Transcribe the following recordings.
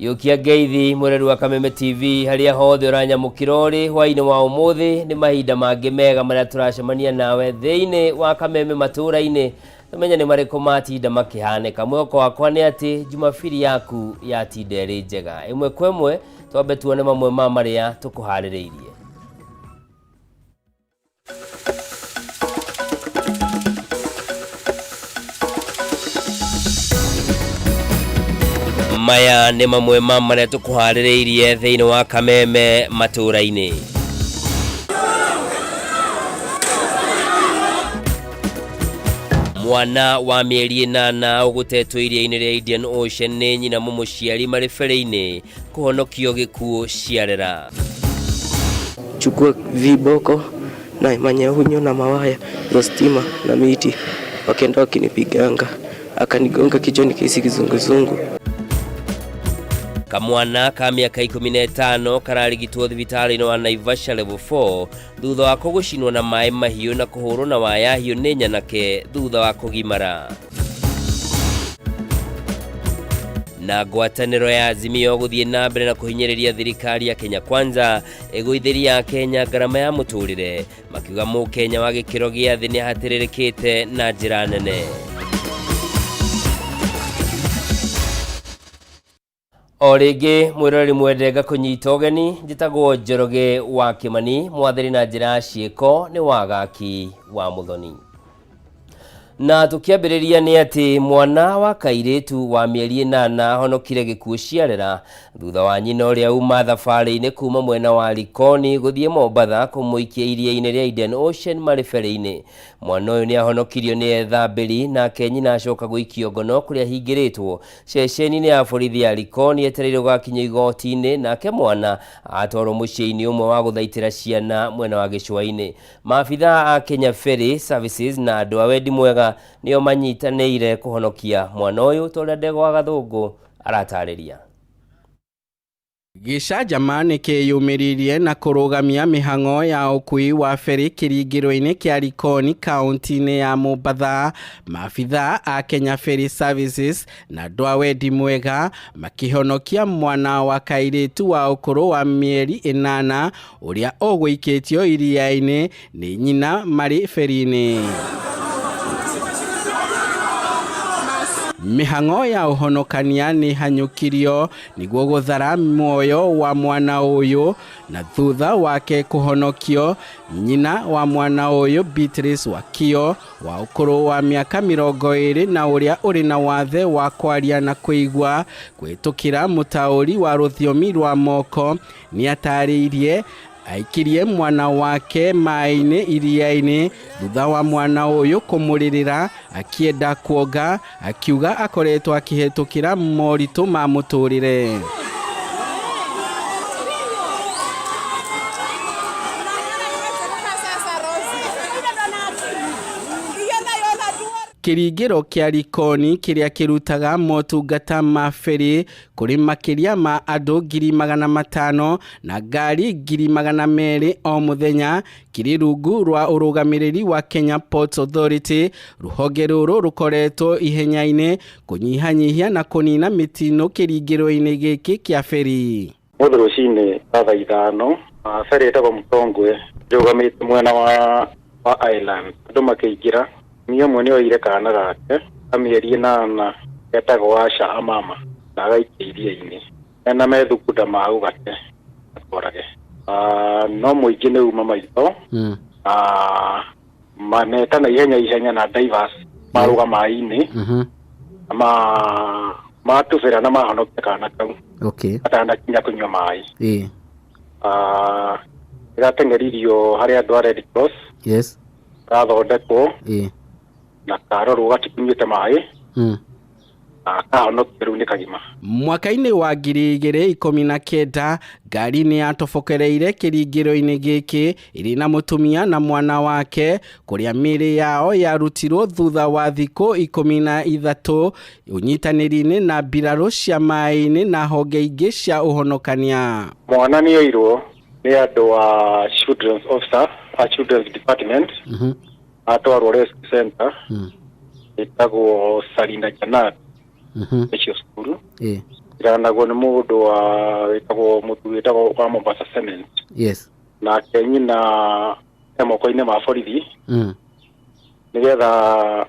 Yukia Geithi mwereru wa Kameme TV haria hothe uranyamukirori hwaini wa umuthi ni mahinda mangi mega maria turacemania nawe thiini wa Kameme Matuura-ini tumenya ni mariko matinda makihaneka mwoko wakwa ni ati Jumapili yaku yatinda iri njega imwe kwemwe twambe tuone mamwe ma maria tukuhaririirie. Maya ni mamwe ma maria tukuhaririirie thiini wa Kameme Matuura-ini. Mwana wa mieri 8 ugutetwo iria-ini ria Indian Ocean ni nyina mumuciari mari fere-ini kuhonokio gikuo ciarera. Chukua viboko na manyahunyo na mawaya za stima na miti wakenda wakinipiganga akanigonga kichwani kisi kizunguzungu. Kamwana ka miaka 15 kararigitwo thibitari-ini wa Naivasha level 4 thutha wa kugucinwo na mai mahiu na kuhurwo na waya hiu ni nyanake thutha wa kugimara. Na ngwataniro ya Azimio guthie na mbere na kuhinyiriria thirikari ya Kenya Kwanza eguitheria Kenya garama ya muturire makiuga mu Kenya wa gikiro gia thi ni hatiririkite na njira nene. Origi mwirori mwendenga kunyita ugeni njitagwo Njoroge wa Kimani mwathiri na njira ciiko ni wagaki wa Muthoni. Na tukiambiriria ni ati mwana wa kairitu wa mieri 8 honokire gikuo ciarera thutha wa nyina uria uma thabari-ini kuma mwena wa Likoni guthie Mombatha kumuikia iria-ini ria Indian Ocean mari fere-ini. Mwana uyu ni ahonokirio ni ethambiri na nyina acoka guikio ngono kuria hingiritwo ceceni-ini ya borithi ya Likoni etereire gugakinya igoti-ini nake mwana atwarwo muciĩ-ini umwe wa guthaitira ciana mwena wa gicua-ini. Maabitha a Kenya Ferry Services na andu a wendi mwega nio manyitanĩire kuhonokia mwana uyu toria Ndegwa Gathungu aratariria. Gicajama ni kiyumiririe na kurugamia mihango ya ukui wa feri kiringiro-ini kia Likoni kaunti-ini ya Mombatha. Maabitha a Kenya Ferry Services na andu a wendi mwega makihonokia mwana wa kairitu wa ukuru wa mieri 8 uria ogwikitio iria-ini ni nyina mari feri-ini. Mihango ya uhonokania ni hanyukirio niguo guthara moyo wa mwana uyu na thutha wake kuhonokio nyina wa mwana uyu Beatrice Wakio wa ukuru wa miaka 20 na uria uri na wathe wa kwaria na kuigwa kwitukira mutauri wa ruthiomi rwa moko ni atariirie aikirie mwana wake mai-ini iria-ini thutha wa mwana uyu kumuririra akienda kuoga akiuga akoretwo akihetukira moritu ma muturire. Kiringiro kia Likoni kiria kirutaga motungata ma feri kuri makiria ma andu 500,000 na ngari 200,000 o muthenya kiri rungu rwa urugamiriri wa Kenya Ports Authority. Ruhonge ruru rukoretwo ihenya-ini kunyihanyihia na kunina mitino kiringiro-ini giki kia feri. Muthurocini thaa 5 feri etagwo Mutongwe rugamite mwena wa island andu makiingira niyo mwene oire kana gake amieri 8 etagwo Asha Amama na gaikia iria-ini ena methukunda mau gake akorage no muingi ni uma maito manetana ihenya na divers maruga mai-ini matubira na mahonokia kana kau atanakinya kunywa mai irateng'eririo haria andu a Red Cross gathondekwo na karoro gatikinyite mai akahonokia ni kagima. Mwaka-ini wa 2019 ngari ni atofokereire kiringiro-ini giki iri na mutumia na mwana wake kuria miri yao yarutirwo thutha wa thiku 13 unyitaniri-ini na mbiraro cia mai-ini na honge ingi cia uhonokania. Mwana ni oirwo ni andu wa children's officer a children's department atwarwo rescue center etagwo Sarina Janat Special School iranagwo nĩ mũndũ wĩtagwo mũtu wĩtagwo wa Mombasa Cement. Yes. Na kenyina moko-inĩ ma borithi nĩgetha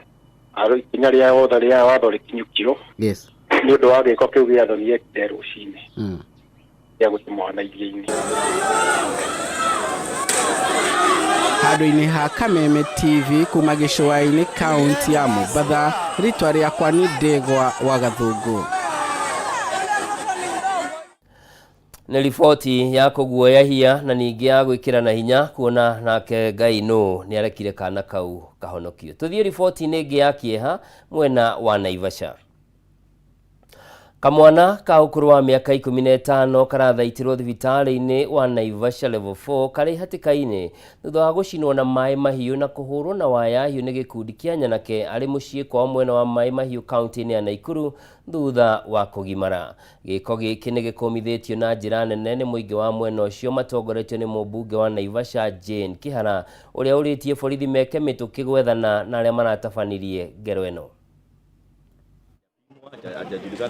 ikinya rĩa wothe rĩa watho rĩkinyũkio. Yes. Nĩ ũndũ wa gĩko kĩu gĩathani gĩekire rũcinĩ gĩa gũtũmwana iria-inĩ. Handũ-inĩ ha Kameme TV kuma gĩcũa-inĩ kaunti ya Mombatha, rĩtwa rĩakwa nĩ Ndegwa wa Gathũngũ. Nĩ riboti ya kũguoyahia na ningĩ ya gwĩkĩra na hinya kuona nake Ngai nũ nĩ arekire kana kau kahonokio. Tũthiĩ riboti-inĩ ĩngĩ ya kĩeha mwena wa Naivasha. Kamwana ka ũkũrũ wa mĩaka 15 karathaitĩrwo thibitarĩ-inĩ wa Naivasha level 4 karĩ hatĩka-inĩ thutha wa gũcinwo na maĩ mahiũ na kũhũrwo na waya hiũ nĩ gĩkundi kĩa nyanake arĩ mũciĩ kwao mwena wa maĩ mahiũ kaunti-inĩ ya Naikuru thutha wa kũgimara. Gĩko gĩkĩ nĩ gĩkũmithĩtio na njĩra nene nĩ mũingĩ wa mwena ũcio matongoretio nĩ mũmbunge wa Naivasha Jane Kĩhara ũrĩa ũrĩtie borithi meke mĩtũkĩ gwethana na arĩa maratabanirie ngero ĩno.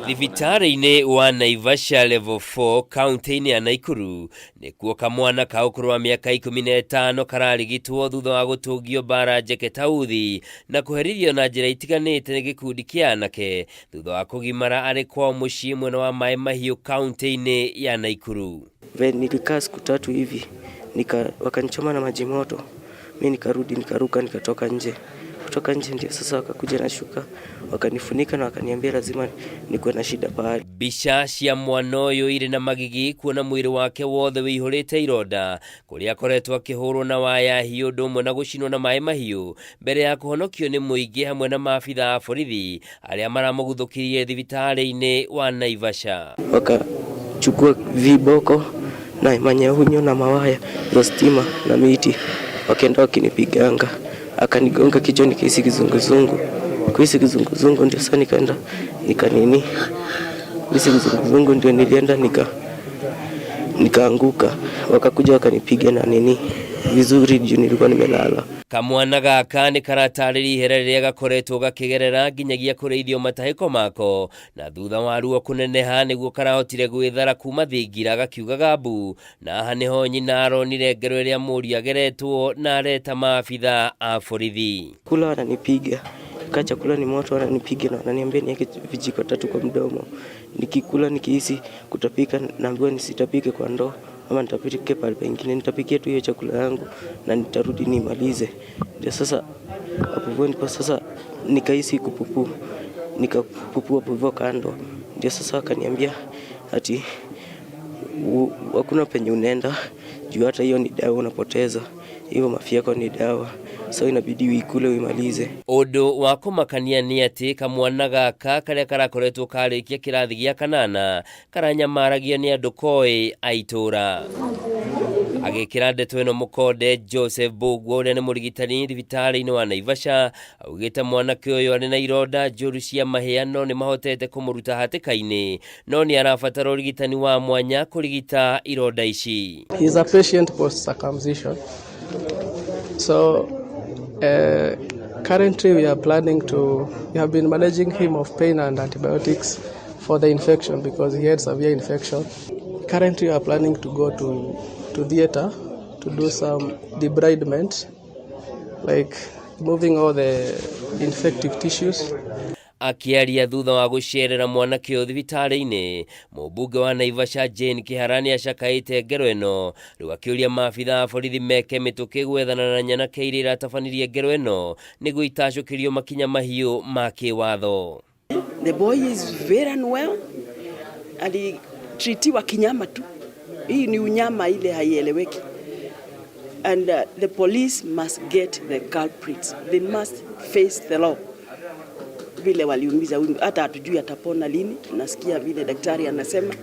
Thibitarĩ-inĩ wa Naivasha level 4 kaunti-inĩ ya Naikuru nĩkuo kamwana ka ũkũrũ wa mĩaka 15 kararigitwo thutha wa gũtũngio mbara njeke ta uthi na kũherithio na njĩra itiganĩte nĩ gĩkundi kĩa anake thutha wa kũgimara arĩ kwao mũciĩ mwena wa maĩ mahiũ kaunti-inĩ ya Naikuru. Nilikaa siku 3 hivi wakanichoma na maji moto, mimi nikarudi nikaruka nikatoka nje. Kutoka nje ndio sasa wakakuja na shuka wakanifunika na wakaniambia lazima nikuwe na shida pahali. Mbica cia mwana ũyũ irĩ na magigi kuona mwĩrĩ wake wothe wĩihũrĩte ironda kũrĩa akoretwo akĩhũrwo na waya hiũ ũndũ ũmwe na gũcinwo na maĩ mahiũ mbere ya kũhonokio nĩ mũingĩ hamwe na maabitha a borithi arĩa maramũguthũkirie thibitarĩ-inĩ wa Naivasha. Wakachukua viboko na manyahunyo na mawaya za stima na miti wakaenda wakinipiganga. Akanigonga kichwa nikahisi kizunguzungu. Kuhisi kizunguzungu ndio sasa nikaenda nikanini. Kuhisi kizunguzungu ndio nilienda nikaanguka. Wakakuja wakanipiga na nini vizuri juu nilikuwa nimelala. Kamwana gaka nĩ karatarĩria ihera rĩrĩa gakoretwo gakĩgerera nginyagia kũrĩithio matahĩko mako na thutha wa ruo kũneneha nĩguo karahotire gwĩthara kuma thingira gakiugaga mbu na aha nĩho nyina aronire ngero ĩrĩa mũriũ ageretwo na areta maabitha a borithi. Kula wananipiga, chakula ni moto wananipiga na wananiambia niweke vijiko 3 kwa mdomo. Nikikula nikihisi kutapika naambiwa nisitapike kwa ndoo ama nitapike pale pengine, nitapikia tu hiyo chakula yangu na nitarudi nimalize. Ndio sasa hapo ndipo sasa nikahisi kupupu, nikapupua hapo kando. Ndio sasa wakaniambia ati hakuna penye unaenda juu hata hiyo ni dawa unapoteza, hiyo mafia yako ni dawa, so inabidi uikule uimalize. Ũndũ wa kũmakania nĩ atĩ kamwana gaka karĩa karakoretwo karĩkia kĩrathi gĩa 8 karanyamaragio nĩ andũ koĩ a itũũra. Agĩkĩra ndeto ĩno mũkonde Joseph Bũgwo ũrĩa nĩ mũrigitani thibitarĩ-inĩ wa Naivasha augĩte mwanake ũyũ arĩ na ironda njũru cia mahĩa no nĩ mahotete kũmũruta hatĩka-inĩ no nĩ arabatara ũrigitani wa mwanya kũrigita ironda ici. He is a patient post circumcision. So currently we have been managing him of pain and antibiotics for the infection because he had severe infection. Currently we are planning to go to theater to do some debridement, like removing all the infective tissues. Akiaria thutha wa gũcerera mwanake ũyũ thibitarĩ-inĩ mũmbunge wa Naivasha Jane Kĩhara nĩ acakaĩte ngero ĩno rĩu akĩũria maabitha a borithi meke mĩtũkĩ gwethana na nyanake iria iratabanirie ngero ĩno nĩguo itacũkĩrio makinya mahiũ ma kĩwatho. The boy is very unwell and treatiwa kinyama tu. Hii ni unyama ile haieleweki. And the police must get the culprits. They must face the law. Vile waliumiza hata hatujui atapona lini. Tunasikia vile daktari anasema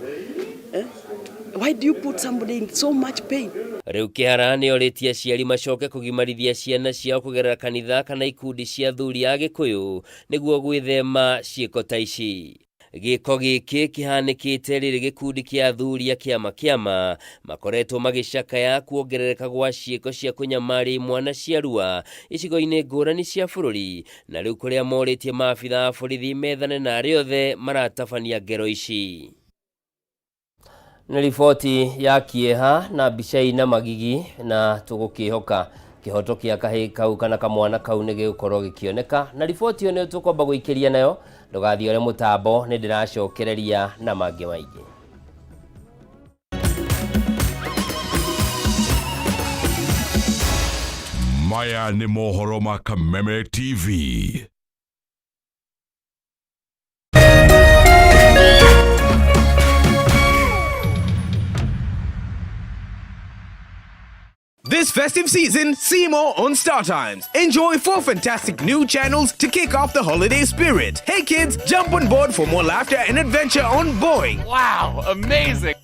why do you put somebody in so much pain? Rĩu Kĩhara nĩ orĩtie aciari macoke kũgimarithia ciana ciao kũgerera kanitha kana ikundi cia thuri a Gĩkũyũ nĩguo gwĩthema ciĩko ta ici. Gĩko gĩkĩ kĩhanĩkĩte rĩrĩ gĩkundi kĩa thuria kĩama makoretwo magĩcakaya kuongerereka gwa ciĩko cia kũnyamaria mwana ciarua icigo-inĩ ngũrani cia bũrũri na rĩu kũrĩa morĩtie maabitha a borithi methane na arĩa othe maratabania ngero ici. na riboti ya kieha na bica na magigi na tugukihoka kihoto kia kahii kau kana kamwana kau ni gigukorwo gikioneka na riboti yo ni tukwamba guikiria nayo ndugathii ore mutambo ni ndiracokereria na mangi maingi. Maya ni mohoro ma Kameme TV. This festive season, see more on Star Times. Enjoy 4 fantastic new channels to kick off the holiday spirit. Hey kids, jump on board for more laughter and adventure on Boeing. Wow, amazing!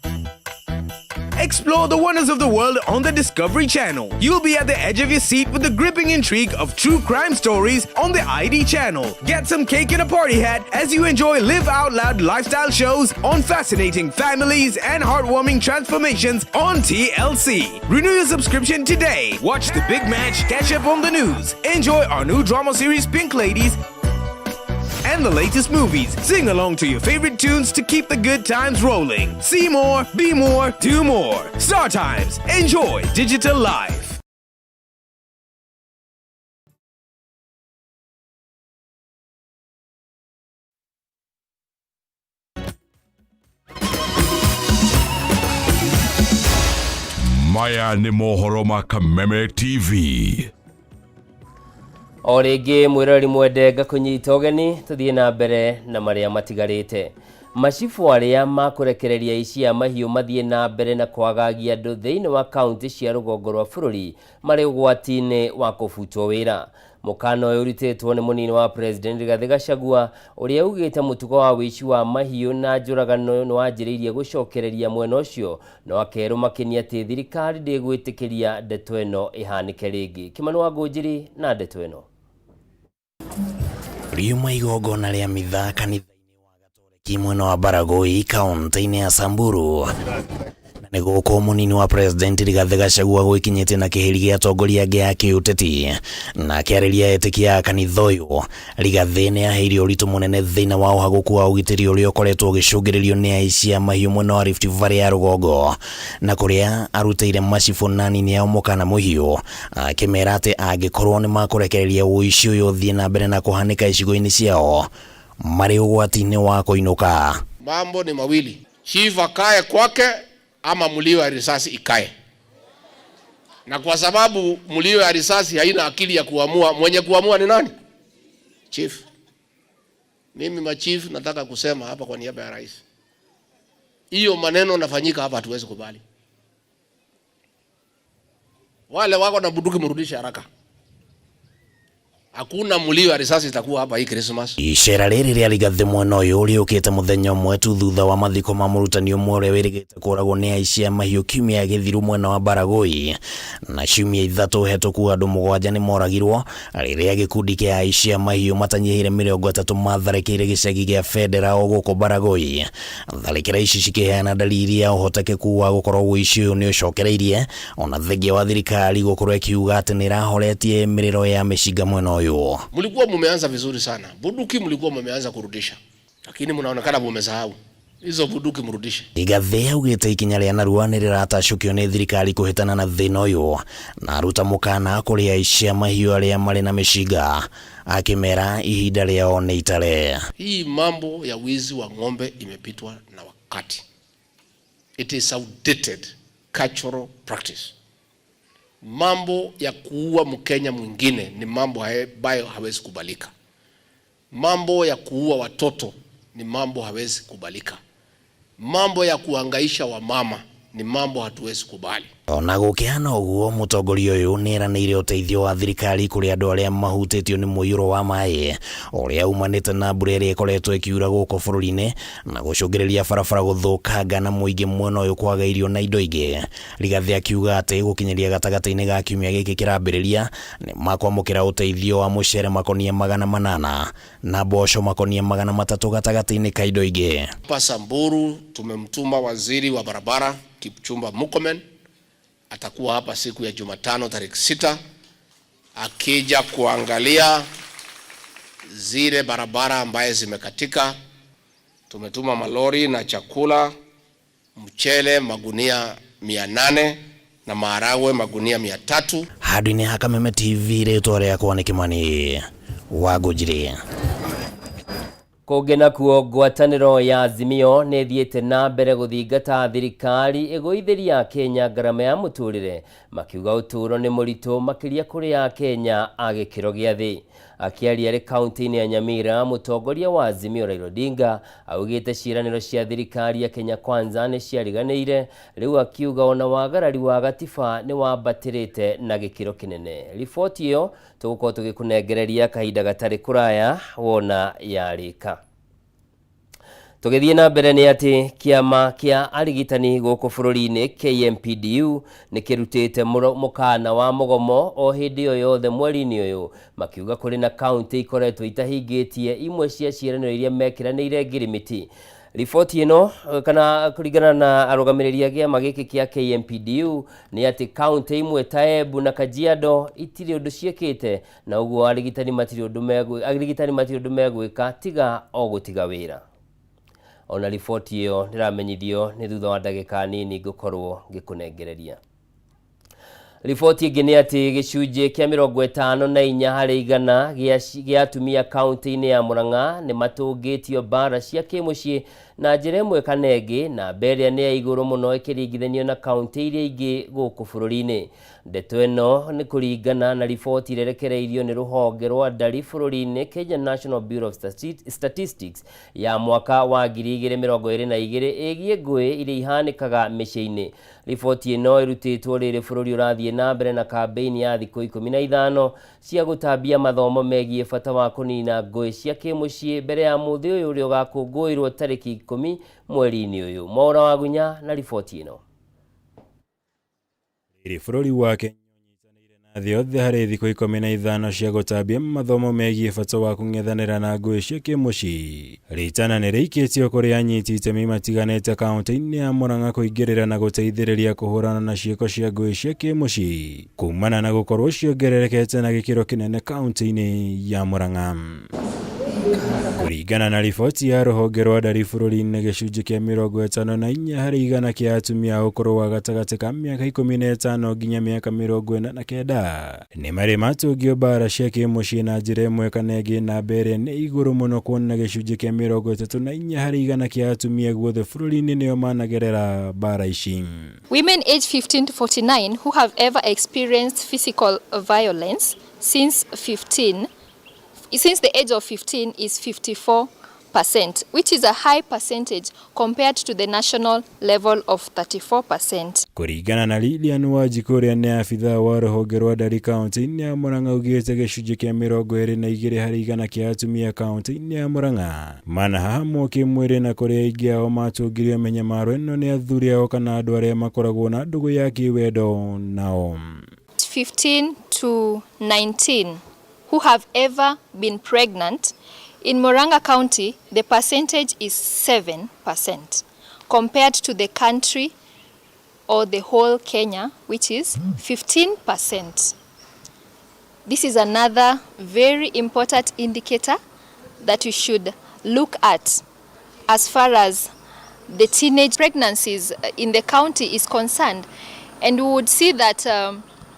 Explore the wonders of the world on the Discovery Channel. You'll be at the edge of your seat with the gripping intrigue of true crime stories on the ID Channel. Get some cake and a party hat as you enjoy live out loud lifestyle shows on fascinating families and heartwarming transformations on TLC. Renew your subscription today. Watch the big match, catch up on the news. Enjoy our new drama series Pink Ladies and the latest movies. Sing along to your favorite tunes to keep the good times rolling. See more, be more, do more. Star Times. Enjoy digital life. Maya ni mohoro ma Kameme TV. O ringi mwirori mwendenga kunyita ugeni tuthie na mbere na maria matigarite. Macibu aria makurekereria ici ya mahiu mathie na mbere na kwagagia andu thiini wa kaunti cia rugongo rwa bururi mari ugwati-ini wa kubutwo wira. Mukano uyu urititwo ni munini wa president Rigathi Gachagua uria ugite mutugo wa wici wa mahiu na njuragano no wanjiriirie gucokereria mwena ucio no akeru makinia ati thirikari ndigwitikiria ndeto ino ihanike ringi. Kimani wa Ngunjiri na ndeto ino. Riuma igongona ria mitha kanitha-ini wa Gatoreki mwena wa Baragoi kaunti-ini ya Samburu. Na niguko munini wa president Rigathi Gachagua gwikinyite na kihiri gia atongoria angi a kiuteti na akiariria etiki ya kanitha uyu. Rigathi ni aheire uritu munene thina wa uhaguku wa ugitiri uria ukoretwo ugicungiririo ni aici a mahiu mwena wa Rift Valley ya rugongo na kuria arutire macibu nani ni amukana muhiu akimera ati angikorwo ni makurekereria uici uyu thie na mbere na kuhanika icigo-ini ciao mari ugwati-ini wa kuinuka. Mambo ni mawili, chief akae kwake ama mlio ya risasi ikae. Na kwa sababu mlio ya risasi haina akili ya kuamua, mwenye kuamua ni nani? Chief. Mimi machief nataka kusema hapa kwa niaba ya rais, hiyo maneno nafanyika hapa hatuwezi kubali. Wale wako na bunduki mrudishe haraka. Hakuna mlio wa risasi itakuwa hapa hii Christmas. Ishera riri ria Rigathi mwena uyu riukite muthenya umwe tu thutha wa mathiko ma murutani umwe uria wirigite kuragwo ni aici a mahiu kiumia githiru mwena wa Baragoi na ciumia ithatu hetoku andu 7 ni moragirwo riria gikundi kia aici a mahiu matanyihire 30 matharekeire gicagi gia Federa o guku Baragoi. Tharikira ici cikiheana dalili ya uhotekeku wa gukorwo uici uyu ni ucokereirie ona thengia wa thirikari gukorwo ikiuga ati ni rahoretie miriro ya mishiga mwena uyu. Mlikuwa mumeanza vizuri sana. Bunduki mlikuwa mumeanza kurudisha. Lakini mnaonekana mumesahau. Hizo bunduki mrudishe. Rigathi augite ikinya ria narua ni riratacukio ni thirikari kuhitana na thina uyu na aruta mukana kuri aici a mahiu aria mari na mishiga akimera ihinda riao ni itare. Hii mambo ya wizi wa ng'ombe imepitwa na wakati. It is outdated cultural practice. Mambo ya kuua Mkenya mwingine ni mambo ambayo hawezi kubalika. Mambo ya kuua watoto ni mambo hawezi kubalika. Mambo ya kuhangaisha wamama ni mambo hatuwezi kubali. Ona gukiana uguo mutongoria uyu niranire uteithio wa thirikari kuri andu aria mahutitio ni muiyuro wa mai uria umanite na mbura iria ikoretwo ikiura guku bururi-ini na gucungiriria barabara guthukanga na muingi mwena uyu kwaga irio na indo ingi. Rigathi akiuga ati gukinyiria gatagati-ini ga kiumia giki kirambiriria ni makwamukira uteithio wa mucere makonia 800 na mboco makonia 300 gatagati-ini ka indo ingi. Pa Samburu tumemtuma waziri wa barabara Kipchumba Murkomen, atakuwa hapa siku ya Jumatano tarehe 6 akija kuangalia zile barabara ambaye zimekatika. Tumetuma malori na chakula mchele magunia 800 na maharagwe magunia 300. Hadi-inĩ ha Kameme TV rĩtwa rĩakwa nĩ Kimani Wangũnjiri. Kũngena kuo ngwatanĩro ya Azimio nĩ thiĩte na mbere gũthingata thirikari ĩgũithĩria Kenya ngarama ya mũtũrĩre, makiuga ũtũũro nĩ mũritũ makĩria kũrĩ ya Kenya a gĩkĩro gĩa thĩ. Akiaria arĩ kaunti-inĩ ya Nyamira, mũtongoria wa Azimio Raila Odinga augĩte ciĩranĩro cia thirikari ya Kenya Kwanza nĩ ciariganĩire, rĩu akiuga ona wagarari wa gatiba nĩ wambatĩrĩte na gĩkĩro kĩnene. Riboti ĩyo tũgũkorwo tũgĩkũnengereria kahinda gatarĩ kũraya wona yarĩka. Tũgĩthiĩ na mbere nĩ atĩ kĩama kĩa arigitani gũkũ bũrũri-inĩ KMPDU nĩ kĩrutĩte mũkana wa mũgomo o hĩndĩ o yothe mweri-inĩ ũyũ, makiuga kũrĩ na kaunti ikoretwo itahingĩtie imwe cia ciĩranĩro iria mekiranĩire ngirimiti. Riboti ĩno kana kũringana na arũgamĩrĩri a kĩama gĩkĩ kĩa KMPDU nĩ atĩ kaunti imwe ta Embu na Kajiado itirĩ ũndũ ciĩkĩte, na ũguo arigitani matirĩ ũndũ megwĩka tiga o gũtiga wĩra. Ona riboti ĩyo nĩramenyithio nĩ thutha wa ndagĩka nini ngũkorwo ngĩkũnengereria. Riboti ĩngĩ nĩ atĩ gĩcunjĩ kĩa 54 harĩ igana gĩa atumia kaunti-inĩ ya Murang'a nĩ matũngĩtio mbara cia kĩmũciĩ na njĩra ĩmwe kana ĩngĩ, na mbere nĩ ya igũrũ mũno ĩkĩringithanio na kaunti iria ingĩ gũkũ bũrũri-inĩ. Ndeto ĩno nĩ kũringana na riboti irerekereirio nĩ rũhonge rwa ndari bũrũri-inĩ Kenya National Bureau of Statistics ya mwaka wa 2022 ĩgiĩ ngũĩ iria ihanĩkaga mĩciĩ-inĩ. Riboti ĩno ĩrutĩtwo rĩrĩ bũrũri ũrathiĩ na mbere na kambĩini ya thikũ 15 cia gũtambia mathomo megiĩ bata wa kũnina ngũĩ cia kĩmũciĩ mbere ya mũthĩ ũyũ ũrĩa ũgakũngũĩrwo tarĩki 10 mweri-inĩ ũyũ. Mwaura wa Gunya na riboti ĩno. Bũrũri wa Kenya ũnyitanĩire na thĩ yothe harĩ thikũ 15 cia gũtambia mathomo megiĩ bata wa kũng'ethanĩra na ngũĩ cia kĩmũciĩ. Rĩtana nĩ rĩikĩtio kũrĩ anyiti itemi matiganĩte kaunti-inĩ ya Murang'a kũingĩrĩra na gũteithĩrĩria kũhũrana na ciĩko cia ngũĩ cia kĩmũciĩ, kumana na gũkorwo ciongererekete na gĩkĩro kĩnene kaunti-inĩ ya Murang'a. Kũringana na riboti ya rũhonge rwa ndari bũrũri-inĩ, gĩcunjĩ kĩa 54 harĩ igana kĩa atumia ũkũrũ wa gatagatĩ ka mĩaka 15 nginya mĩaka 49 nĩ marĩ matũngio mbara cia kĩmũciĩ na njĩra ĩmwe kana ĩngĩ, na mbere nĩ igũrũ mũno kuona gĩcunjĩ kĩa 34 harĩ igana kĩa atumia guothe bũrũri-inĩ nĩo managerera mbara ici. Women aged 15 to 49 who have ever experienced physical violence since the age of 15 is 54%, which is a high percentage compared to the national level of 34%. Kũringana na Lilian Wanjiku ũrĩa nĩ abithaa wa rũhonge rwa ndari kaunti-inĩ ya Murang'a, augĩte gĩcunjĩ kĩa 22 harĩ igana kĩa atumia kaunti-inĩ ya Murang'a manahahamwo kĩmwĩrĩ, na kũrĩa aingĩ ao matũngirio mĩnyamaro ĩno nĩ athuri ao kana andũ arĩa makoragwo na ndũgũ ya kĩwendo nao. 15 to 19 who have ever been pregnant. In Murang'a County, the percentage is 7% compared to the country or the whole Kenya, which is 15%. This is another very important indicator that we should look at as far as the teenage pregnancies in the county is concerned. And we would see that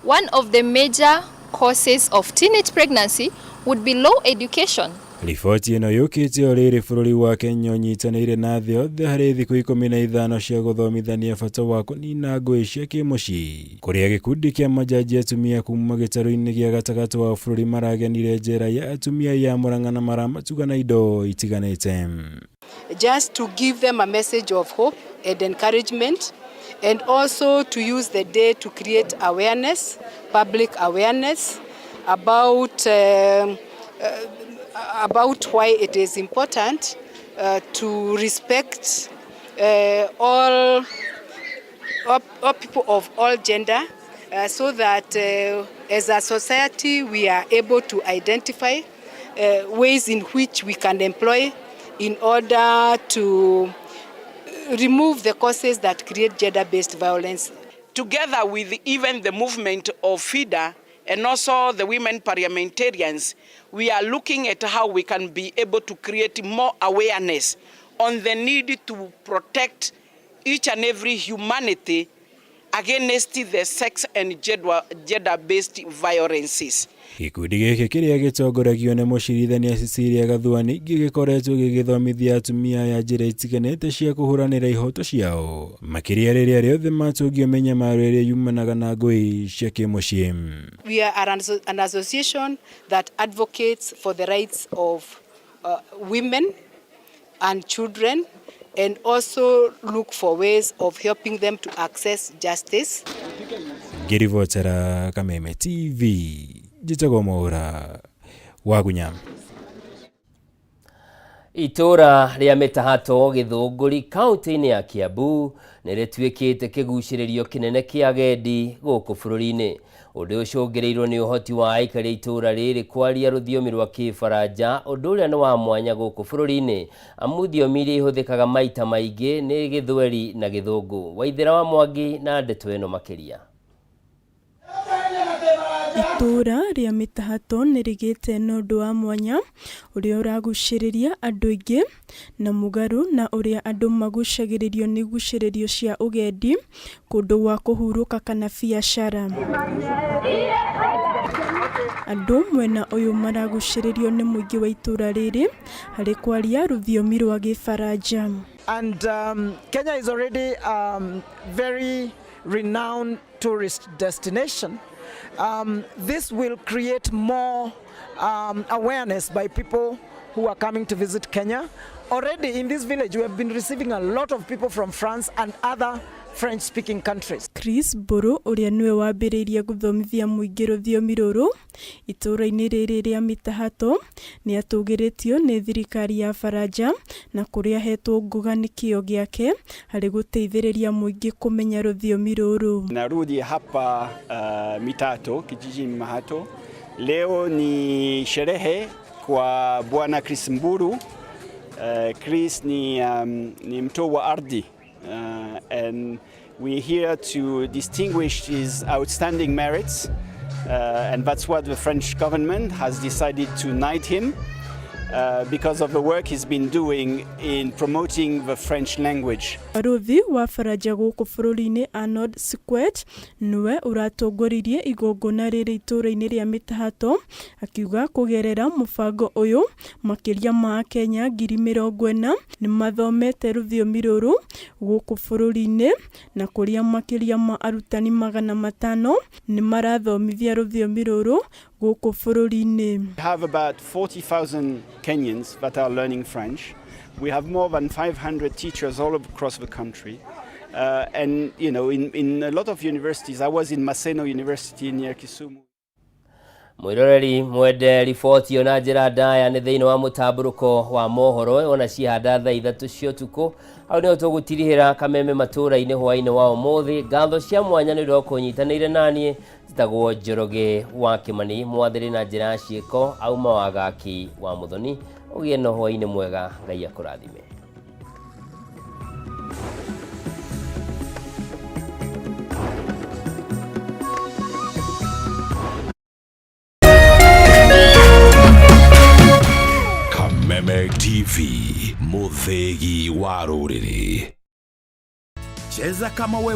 one of the major causes of teenage pregnancy would be low education. Riboti ĩno yũkĩte o rĩrĩ bũrũri wa Kenya ũnyitanĩire na thĩ yothe harĩ thikũ 15 cia gũthomithania bata wa kũnina ngũĩ cia kĩmũciĩ, kũrĩa gĩkundi kĩa majaji atumia kuma gĩtarũ-inĩ gĩa gatagatĩ wa bũrũri maragenire njera ya atumia ya Murang'a na maramatuga na indo itiganĩte. Just to give them a message of hope and encouragement, and also to use the day to create awareness, public awareness about why it is important to respect all people of all gender, so that as a society we are able to identify ways in which we can employ in order to remove the causes that create gender-based violence. Together with even the movement of FIDA and also the women parliamentarians, we are looking at how we can be able to create more awareness on the need to protect each and every humanity against the sex and gender-based violences. Gikundi gĩkĩ kĩrĩa gĩtongoragio nĩ mũcirithania Cecilia Gathuani gĩgĩkoretwo gĩgĩthomithia atumia ya njĩra itiganĩte cia kũhũranĩra ihoto ciao, makĩria rĩrĩa rĩothe matũngio mĩnyamaro ĩrĩa yumanaga na ngũĩ cia kĩmũciĩ. We are an association that advocates for the rights of women and children, and also look for ways of helping them to access justice. Ngĩribotera Kameme TV, njĩtagwo Mwaura wa Gunyama. Itura rĩa Mĩtahato Gĩthũngũri kaunti-inĩ ya Kiambu nĩ rĩtuĩkĩte kĩgucĩrĩrio kĩnene kĩa agendi gũkũ bũrũri-inĩ. Ũndũ ũcio ũngĩrĩirwo nĩ ũhoti wa aikari a itũra rĩrĩ kwaria rũthiomi rwa Kĩbaranja, ũndũ ũrĩa nĩ wa mwanya gũkũ bũrũri-inĩ, amu thiomi iria ihũthĩkaga maita maingĩ nĩ Gĩthweri na Gĩthũngũ. Waithĩra wa Mwangi na ndeto ĩno makĩria. Itura rĩa Mĩtahato nĩ rĩgĩte na ũndũ wa mwanya ũrĩa ũragucĩrĩria andũ aingĩ na mũgarũ na ũrĩa andũ magucagĩrĩrio nĩ gucĩrĩrio cia ũgendi, kũndũ gwa kũhurũka kana biacara. Andũ mwena ũyũ maragucĩrĩrio nĩ mũingĩ wa itũra rĩrĩ harĩ kwaria rũthiomi rwa Gĩbaranja. And Kenya is already very renowned tourist destination. This will create more awareness by people who are coming to visit Kenya. Already in this village we have been receiving a lot of people from France and other French-speaking countries. Chris Buru ũrĩa nĩwe wambĩrĩirie gũthomithia mũingĩ rũthiomi rũrũ itũra-inĩ rĩrĩ rĩa Mĩtahato nĩ atũgĩrĩtio nĩ thirikari ya Faranja na kũrĩa hetwo ngũga nĩ kĩo gĩake harĩ gũteithĩrĩria mũingĩ kũmenya rũthiomi rũrũ. Narudi hapa Mitahato, kijiji Mitahato. Leo ni sherehe kwa Bwana Chris Mburu. Chris ni mtu wa ardhi. And we're here to distinguish his outstanding merits, and that's what the French government has decided to knight him because of the work he's been doing in promoting the French language. Aruthi wa Faranja gũkũ bũrũri-inĩ Arnold Sikwet nĩwe ũratongoririe igongona rĩrĩ itũra-inĩ rĩa Mĩtahato, akiuga kũgerera mũbango ũyũ makĩria ma Kenya 40,000 nĩ mathomete rũthiomi rũrũ gũkũ bũrũri-inĩ na kũrĩa makĩria ma arutani 500 nĩ marathomithia rũthiomi rũrũ gũkũ bũrũri-inĩ. We have about 40,000 Kenyans that are learning French. We have more than 500 teachers all across the country. And you know, in a lot of universities, I was in Maseno University near Kisumu. Mwiroreri mwende riboti yo na njĩra ndaya nĩ thĩinĩ wa mũtambũrũko wa mohoro ona cihanda thaa 3 cia ũtukũ. Hau nĩho tũgũtirihĩra Kameme matũra-inĩ hwainĩ wa ũmũthĩ. Ngatho cia mwanya nĩ ũndũ kũnyitanĩire naniĩ njĩtagwo Njoroge wa Kĩmani, mwathĩrĩ na njĩra ciĩko auma wa Gaki wa Mũthoni. Ũgĩe na hwainĩ mwega, Ngai akũrathime. Kameme TV, mũthĩgi wa rũrĩrĩ. Cheza kama wewe.